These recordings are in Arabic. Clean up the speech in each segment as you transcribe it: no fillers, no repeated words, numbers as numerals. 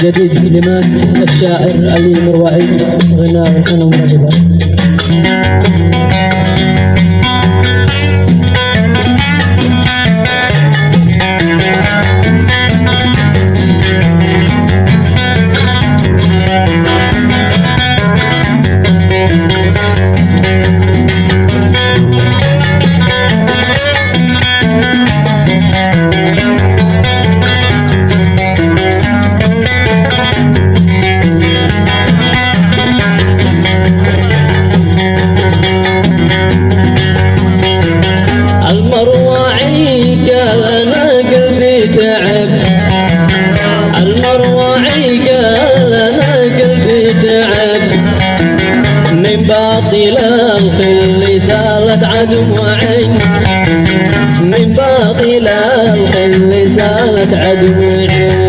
جديد كلمات الشاعر علي المروعي، غناء الحنى ومرغبة. باطل الخل سالت عدوعي، من باطل الخل سالت عدوعي.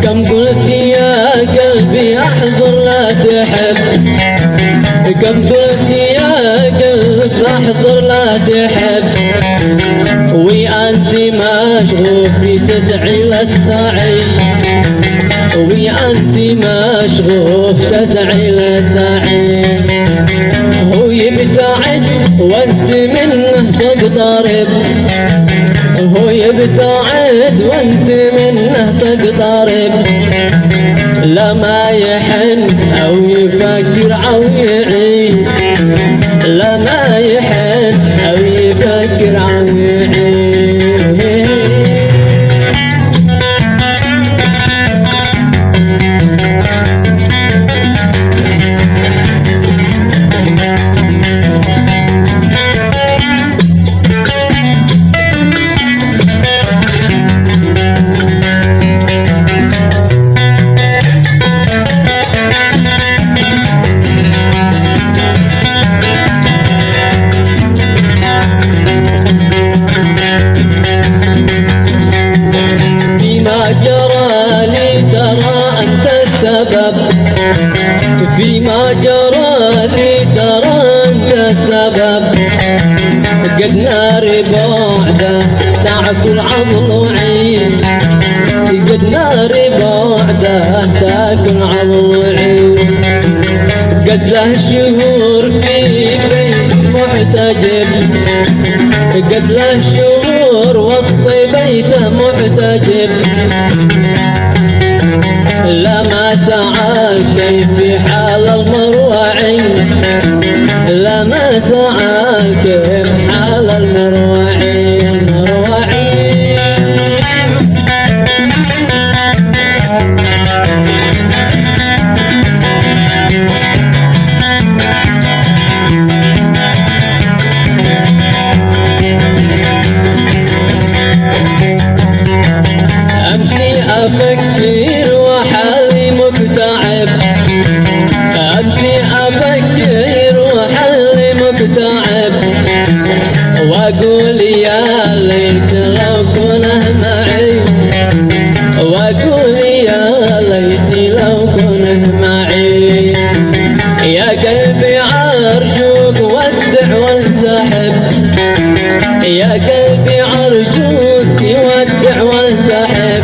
كم قلت يا قلبي احضر لا تحب، كم قلت يا قلبي احضر لا تحب، وانت مشغوف في تسعي للسعي، وانت مشغوف تسعي للسعي. هو يبتعد وانت منه تقترب، هو يبتعد وانت منه تقترب، لا ما يحن او يفكر او يعيد، لا ما يحن او يفكر او يعيد. فيما جرى لي ترى انت السبب، قد نار بعده تاكل عضلوعي، قد نار بعده تاكل عضلوعي. قد له شهور في بيت محتجب، قد له شهور وسط بيته محتجب، لما سعى كيف حال المروعي، لما سعى كيف حال المروعي. المروعي امشي افكر وحالي مكتعب، امشي افكر وحالي مكتعب، واقول يا ليت لو كنه معي، واقول يا ليت لو كنه معي. يا قلبي ارجوك ودع وانسحب، يا قلبي ارجوك ودع وانسحب،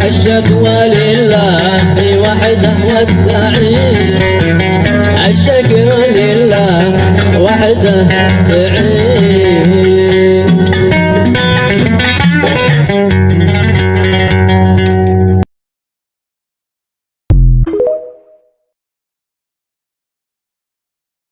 الشكوى لله وحده والداعي، الشكر لله وحده.